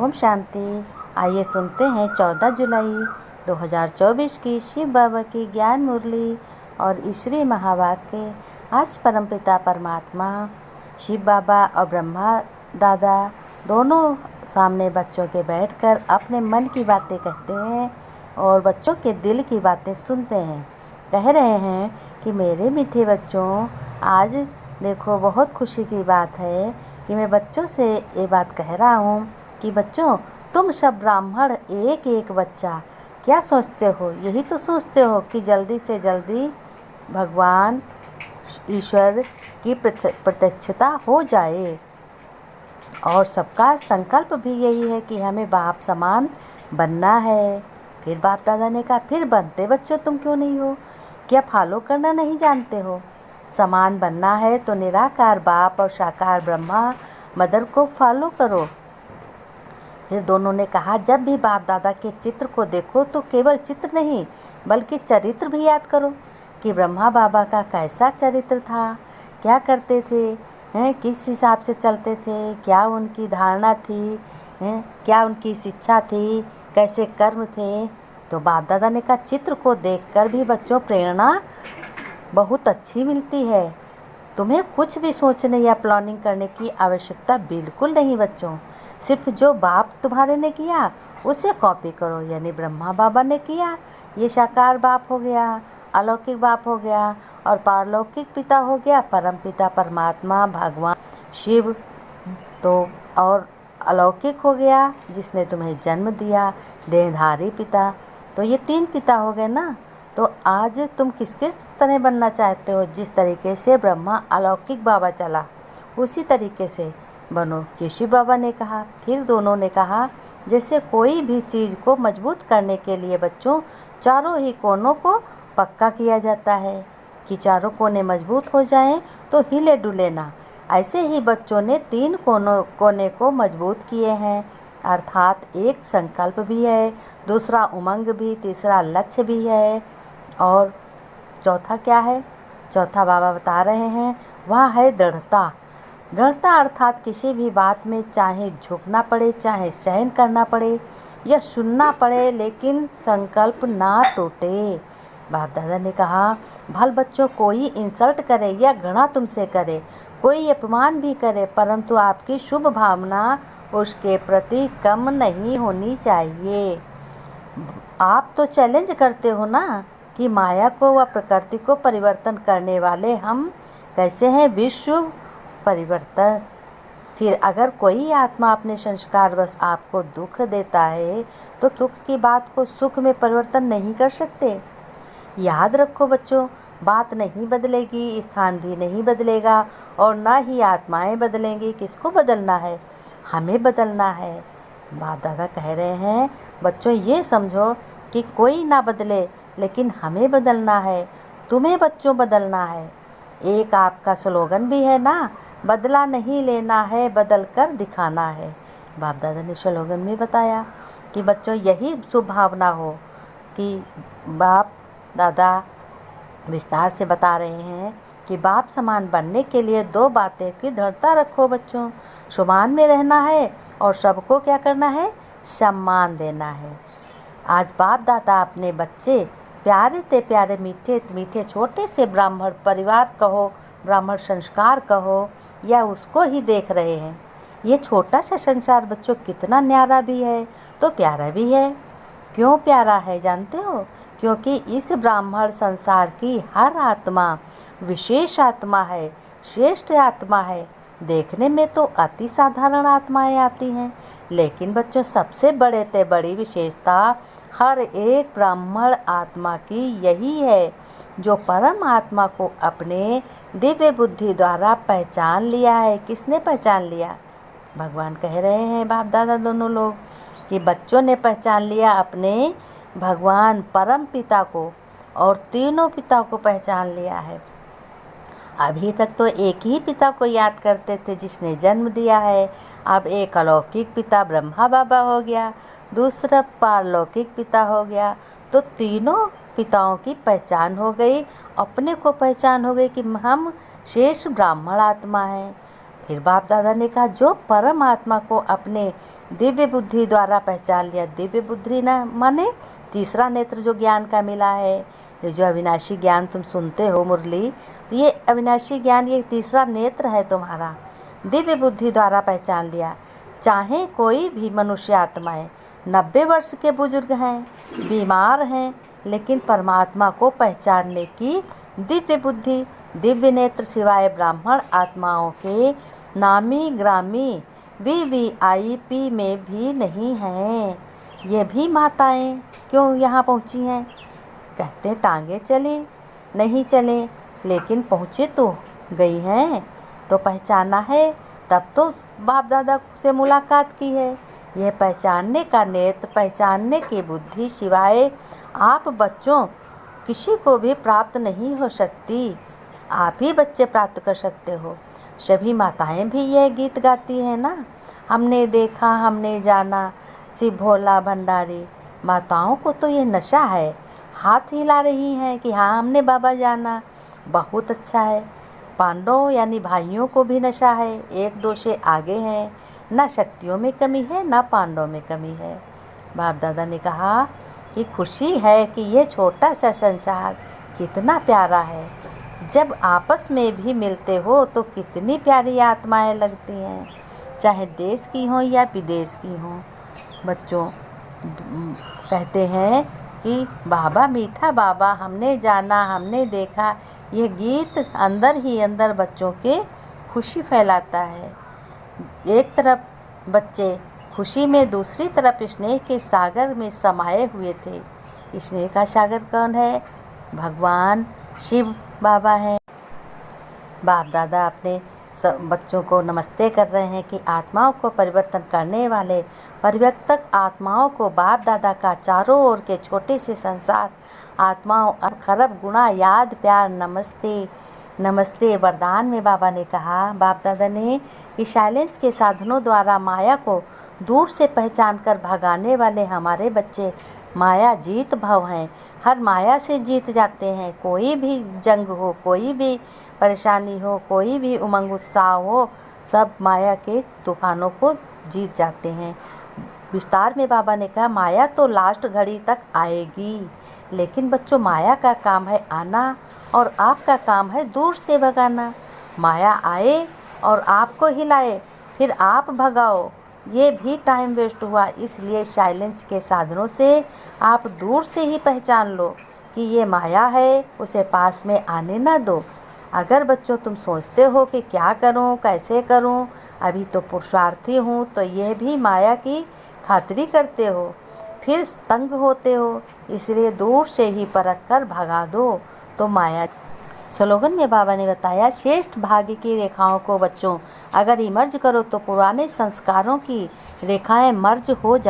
ओम शांति। आइए सुनते हैं 14 जुलाई 2024 की शिव बाबा की ज्ञान मुरली और ईश्वरीय महावाक्य। आज परमपिता परमात्मा शिव बाबा और ब्रह्मा दादा दोनों सामने बच्चों के बैठकर अपने मन की बातें कहते हैं और बच्चों के दिल की बातें सुनते हैं। कह रहे हैं कि मेरे मीठे बच्चों, आज देखो बहुत खुशी की बात है कि मैं बच्चों से ये बात कह रहा हूँ कि बच्चों, तुम सब ब्राह्मण एक एक बच्चा क्या सोचते हो? यही तो सोचते हो कि जल्दी से जल्दी भगवान ईश्वर की प्रत्यक्षता हो जाए, और सबका संकल्प भी यही है कि हमें बाप समान बनना है। फिर बाप दादा ने कहा, फिर बनते बच्चों तुम क्यों नहीं हो? क्या फॉलो करना नहीं जानते हो? समान बनना है तो निराकार बाप और साकार ब्रह्मा मदर को फॉलो करो। फिर दोनों ने कहा, जब भी बाप दादा के चित्र को देखो तो केवल चित्र नहीं बल्कि चरित्र भी याद करो कि ब्रह्मा बाबा का कैसा चरित्र था, क्या करते थे, किस हिसाब से चलते थे, क्या उनकी धारणा थी, क्या उनकी शिक्षा थी, कैसे कर्म थे। तो बाप दादा ने कहा, चित्र को देखकर भी बच्चों प्रेरणा बहुत अच्छी मिलती है। तुम्हें कुछ भी सोचने या प्लानिंग करने की आवश्यकता बिल्कुल नहीं बच्चों। सिर्फ जो बाप तुम्हारे ने किया उसे कॉपी करो। यानी ब्रह्मा बाबा ने किया, ये साकार बाप हो गया, अलौकिक बाप हो गया, और पारलौकिक पिता हो गया परम पिता परमात्मा भगवान शिव। तो और अलौकिक हो गया जिसने तुम्हें जन्म दिया, देहधारी पिता। तो ये 3 पिता हो गए ना। तो आज तुम किसके तरह बनना चाहते हो? जिस तरीके से ब्रह्मा अलौकिक बाबा चला उसी तरीके से बनो, ये शिव बाबा ने कहा। फिर दोनों ने कहा, जैसे कोई भी चीज़ को मजबूत करने के लिए बच्चों चारों ही कोनों को पक्का किया जाता है कि चारों कोने मजबूत हो जाएं तो हिले डुले ना। ऐसे ही बच्चों ने 3 कोने को मजबूत किए हैं, अर्थात एक संकल्प भी है, दूसरा उमंग भी, तीसरा लक्ष्य भी है, और चौथा क्या है? चौथा बाबा बता रहे हैं, वह है दृढ़ता। दृढ़ता अर्थात किसी भी बात में चाहे झुकना पड़े, चाहे सहन करना पड़े या सुनना पड़े, लेकिन संकल्प ना टूटे। बाप दादा ने कहा, भल बच्चों, कोई इंसल्ट करे या घृणा तुमसे करे, कोई अपमान भी करे, परंतु आपकी शुभ भावना उसके प्रति कम नहीं होनी चाहिए। आप तो चैलेंज करते हो ना कि माया को व प्रकृति को परिवर्तन करने वाले हम कैसे हैं? विश्व परिवर्तन। फिर अगर कोई आत्मा अपने संस्कार बस आपको दुख देता है तो दुख की बात को सुख में परिवर्तन नहीं कर सकते। याद रखो बच्चों, बात नहीं बदलेगी, स्थान भी नहीं बदलेगा, और ना ही आत्माएं बदलेंगी। किसको बदलना है? हमें बदलना है। बाप दादा कह रहे हैं, बच्चों ये समझो कि कोई ना बदले, लेकिन हमें बदलना है, तुम्हें बच्चों बदलना है। एक आपका स्लोगन भी है ना, बदला नहीं लेना है, बदल कर दिखाना है। बाप दादा ने स्लोगन में बताया कि बच्चों यही शुभ भावना हो कि बाप दादा विस्तार से बता रहे हैं कि बाप समान बनने के लिए 2 बातें की दृढ़ता रखो बच्चों। समान में रहना है और सबको क्या करना है? सम्मान देना है। आज बाप दादा अपने बच्चे प्यारे से प्यारे मीठे मीठे छोटे से ब्राह्मण परिवार कहो, ब्राह्मण संस्कार कहो, या उसको ही देख रहे हैं। ये छोटा सा संसार बच्चों कितना न्यारा भी है तो प्यारा भी है। क्यों प्यारा है जानते हो? क्योंकि इस ब्राह्मण संसार की हर आत्मा विशेष आत्मा है, श्रेष्ठ आत्मा है। देखने में तो अति साधारण आत्माएं आती हैं, लेकिन बच्चों सबसे बड़े से बड़ी विशेषता हर एक ब्राह्मण आत्मा की यही है, जो परम आत्मा को अपने दिव्य बुद्धि द्वारा पहचान लिया है। किसने पहचान लिया? भगवान कह रहे हैं, बाप दादा दोनों लोग, कि बच्चों ने पहचान लिया अपने भगवान परम पिता को, और तीनों पिता को पहचान लिया है। अभी तक तो एक ही पिता को याद करते थे जिसने जन्म दिया है। अब एक अलौकिक पिता ब्रह्मा बाबा हो गया, दूसरा पारलौकिक पिता हो गया। तो तीनों पिताओं की पहचान हो गई, अपने को पहचान हो गई कि हम शेष ब्राह्मण आत्मा हैं। फिर बाप दादा ने कहा जो परमात्मा को अपने दिव्य बुद्धि द्वारा पहचान लिया, दिव्य बुद्धि ना माने तीसरा नेत्र जो ज्ञान का मिला है, ये जो अविनाशी ज्ञान तुम सुनते हो मुरली, तो ये अविनाशी ज्ञान, ये तीसरा नेत्र है तुम्हारा, दिव्य बुद्धि द्वारा पहचान लिया। चाहे कोई भी मनुष्य आत्माएं 90 वर्ष के बुजुर्ग हैं, बीमार हैं, लेकिन परमात्मा को पहचानने की दिव्य बुद्धि, दिव्य नेत्र सिवाय ब्राह्मण आत्माओं के नामी ग्रामी VVIP में भी नहीं हैं। ये भी माताएं क्यों यहाँ पहुँची हैं? कहते टांगे चली नहीं चले, लेकिन पहुँचे तो गई हैं, तो पहचाना है, तब तो बाप दादा से मुलाकात की है। यह पहचानने का नेत्र, पहचानने की बुद्धि सिवाय आप बच्चों किसी को भी प्राप्त नहीं हो सकती। आप ही बच्चे प्राप्त कर सकते हो। सभी माताएं भी यह गीत गाती हैं ना, हमने देखा हमने जाना शिव भोला भंडारी। माताओं को तो ये नशा है, हाथ हिला रही हैं कि हाँ हमने बाबा जाना, बहुत अच्छा है। पांडव यानी भाइयों को भी नशा है, एक दो से आगे हैं, ना शक्तियों में कमी है ना पांडव में कमी है। बाप दादा ने कहा कि खुशी है कि ये छोटा सा संसार कितना प्यारा है, जब आपस में भी मिलते हो तो कितनी प्यारी आत्माएं लगती हैं, चाहे देश की हों या विदेश की हों। बच्चों कहते हैं कि बाबा मीठा बाबा हमने जाना हमने देखा, ये गीत अंदर ही अंदर बच्चों के खुशी फैलाता है। एक तरफ बच्चे खुशी में, दूसरी तरफ स्नेह के सागर में समाये हुए थे। स्नेह का सागर कौन है? भगवान शिव बाबा हैं। बाप दादा अपने सब बच्चों को नमस्ते कर रहे हैं कि आत्माओं को परिवर्तन करने वाले परिवर्तक आत्माओं को बाप दादा का चारों ओर के छोटे से संसार आत्माओं और खरब गुणा याद प्यार नमस्ते नमस्ते। वरदान में बाबा ने कहा, बाप दादा ने, कि साइलेंस के साधनों द्वारा माया को दूर से पहचान कर भगाने वाले हमारे बच्चे माया जीत भव हैं, हर माया से जीत जाते हैं। कोई भी जंग हो, कोई भी परेशानी हो, कोई भी उमंग उत्साह हो, सब माया के तूफानों को जीत जाते हैं। विस्तार में बाबा ने कहा, माया तो लास्ट घड़ी तक आएगी, लेकिन बच्चों माया का काम है आना और आपका काम है दूर से भगाना। माया आए और आपको हिलाए, फिर आप भगाओ, ये भी टाइम वेस्ट हुआ। इसलिए साइलेंस के साधनों से आप दूर से ही पहचान लो कि ये माया है, उसे पास में आने ना दो। अगर बच्चों तुम सोचते हो कि क्या करूं, कैसे करूं, अभी तो पुरुषार्थी हूं, तो ये भी माया की खातिरी करते हो, फिर तंग होते हो। इसलिए दूर से ही परख कर भगा दो तो माया। स्लोगन में बाबा ने बताया, श्रेष्ठ भाग्य की रेखाओं को बच्चों अगर इमर्ज करो तो पुराने संस्कारों की रेखाएं मर्ज हो जा